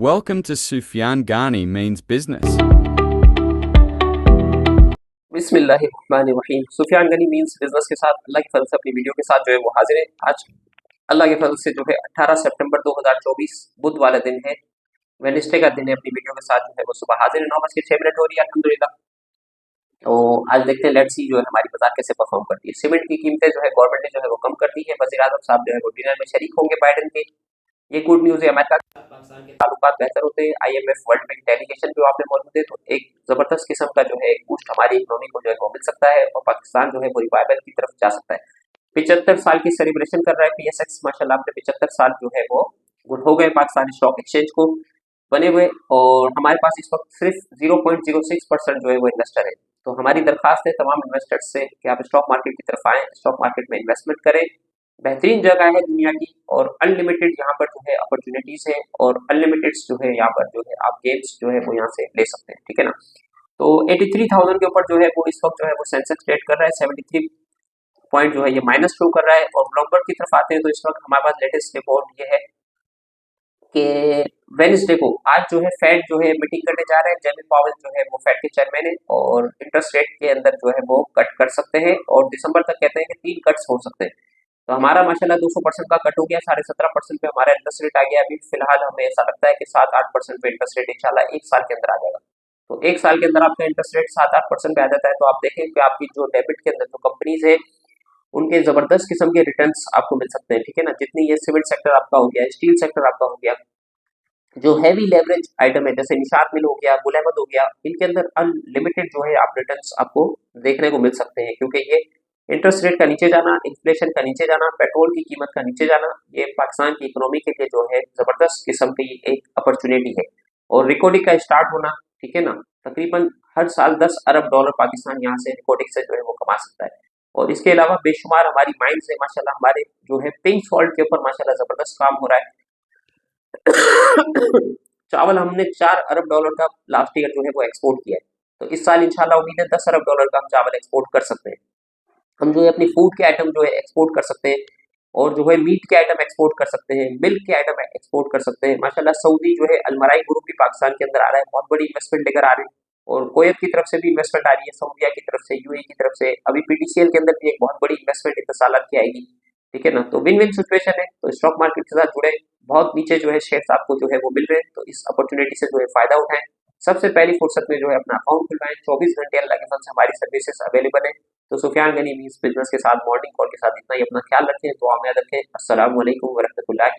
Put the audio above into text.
Welcome to Sufyan Ghani Means Business. बिस्मिल्लाहिर्रहमानिर्रहीम। Sufiyan Ghani means business के साथ अल्लाह के फजल से अपनी वीडियो के साथ जो है वो हाजिर है। आज अल्लाह के फजल से जो है 18 सितंबर 2024 बुध वाला दिन है, वेडनेसडे का दिन है। अपनी वीडियो के साथ जो है वो सुबह हाजिर है। 9:06 हो रही है अल्हम्दुलिल्लाह। तो आज देखते हैं लेट्स सी जो है हमारी बाजार कैसे परफॉर्म करती है। सीमेंट की कीमतें जो है गवर्नमेंट ने जो है वो कम कर दी है। वज़ीर आज़म साहब जो है वो डिनर में शरीक होंगे बाइडेन के। ये गुड न्यूज़ है। अमेरिका के साथ पाकिस्तान के ताल्लुकात बेहतर होते हैं। IMF वर्ल्ड बैंक डेलीगेशन जो आप में मौजूद है, तो एक जबरदस्त किस्म का जो है बूस्ट हमारी इकोनॉमी को जो है वो मिल सकता है और पाकिस्तान जो है वो रिवाइवल की तरफ जा सकता है। 75 साल की सेलिब्रेशन कर रहा है PSX। माशाल्लाह अपने 75 साल जो है वो गुड हो गए पाकिस्तानी स्टॉक एक्सचेंज को बने हुए। और हमारे पास इस वक्त सिर्फ 0.06% जो है वो इन्वेस्टर है। तो हमारी दरखास्त है तमाम इन्वेस्टर्स से कि आप स्टॉक मार्केट की तरफ आएँ, स्टॉक मार्केट में इन्वेस्टमेंट करें। बेहतरीन जगह है दुनिया की और अनलिमिटेड यहाँ पर जो है अपॉर्चुनिटीज है और अनलिमिटेड जो है यहाँ पर जो है आप गेम्स जो है वो यहाँ से ले सकते हैं, ठीक है ना। तो 83,000 के ऊपर जो है वो इस वक्त जो है वो सेंसेक्स ट्रेड कर रहा है। 73 पॉइंट जो है ये माइनस शो कर रहा है। और ब्लॉमबर्ग की तरफ आते हैं तो इस वक्त हमारे पास लेटेस्ट रिपोर्ट ये है कि वेडनेसडे को आज जो है फेड जो है मीटिंग करने जा रहे हैं। जेमी पावेल जो है वो फेड के चेयरमैन है और इंटरेस्ट रेट के अंदर जो है वो कट कर सकते हैं और दिसंबर तक कहते हैं कि 3 कट्स हो सकते हैं। तो हमारा माशाल्लाह 200% का कट हो गया। 17.5% पे हमारा इंटरेस्ट रेट आ गया। अभी फिलहाल हमें ऐसा लगता है कि 7-8% पे इंटरेस्ट रेट इंशाल्लाह 1 साल के अंदर आ जाएगा। तो 1 साल के अंदर आपका इंटरेस्ट रेट 7-8% पे आ जाता है तो आप देखें कि आपकी जो डेबिट के अंदर जो कंपनीज है उनके जबरदस्त किस्म के रिटर्न्स आपको मिल सकते हैं, ठीक है ना। जितनी ये सीमेंट सेक्टर आपका हो गया, स्टील सेक्टर आपका हो गया, जो हैवी लेवरेज आइटम है जैसे निशात मिल हो गया, बुल अहमद हो गया, इनके अंदर अनलिमिटेड जो है आप रिटर्न्स आपको देखने को मिल सकते हैं। क्योंकि ये इंटरेस्ट रेट का नीचे जाना, इन्फ्लेशन का नीचे जाना, पेट्रोल की कीमत का नीचे जाना, ये पाकिस्तान की इकोनॉमी के लिए जो है जबरदस्त किस्म की एक अपॉर्चुनिटी है। और रिकॉर्डिंग का स्टार्ट होना, ठीक है ना, तकरीबन हर साल 10 अरब डॉलर पाकिस्तान यहाँ से रिकॉर्डिंग से जो है वो कमा सकता है। और इसके अलावा बेशुमार हमारी माइंस है माशाल्लाह। हमारे जो है पिंक सॉल्ट के ऊपर माशाल्लाह जबरदस्त काम हो रहा है। चावल हमने 4 अरब डॉलर का लास्ट ईयर जो है वो एक्सपोर्ट किया है। तो इस साल इंशाल्लाह उम्मीद है 10 अरब डॉलर का हम चावल एक्सपोर्ट कर सकते हैं। हम जो है अपनी फूड के आइटम जो है एक्सपोर्ट कर सकते हैं और जो है मीट के आइटम एक्सपोर्ट कर सकते हैं, मिल्क के आइटम एक्सपोर्ट कर सकते हैं। माशाल्लाह सऊदी जो है अलमराई ग्रुप भी पाकिस्तान के अंदर आ रहा है, बहुत बड़ी इन्वेस्टमेंट लेकर आ रहे हैं। और कुवैत की तरफ से भी इन्वेस्टमेंट आ रही है, सऊदीया की तरफ से, UAE की तरफ से। अभी PTCL के अंदर भी एक बहुत बड़ी इन्वेस्टमेंट इत्तसालात की आएगी, ठीक है ना। तो विन विन सिचुएशन है। तो स्टॉक मार्केट के साथ जुड़े। बहुत नीचे जो है शेयर्स आपको जो है वो मिल रहे हैं, तो इस अपॉर्चुनिटी से जो है फायदा उठाएं। सबसे पहली फुर्सत में जो है अपना अकाउंट खुलवाएं। 24 घंटे अल्लाह के फजल से हमारी सर्विसेज अवेलेबल है। तो सुफियान गनी मीन्स बिजनेस के साथ मॉर्निंग कॉल के साथ इतना ही। अपना ख्याल रखें, दुआ में याद रखें। अस्सलाम वालेकुम व रहमतुल्लाहि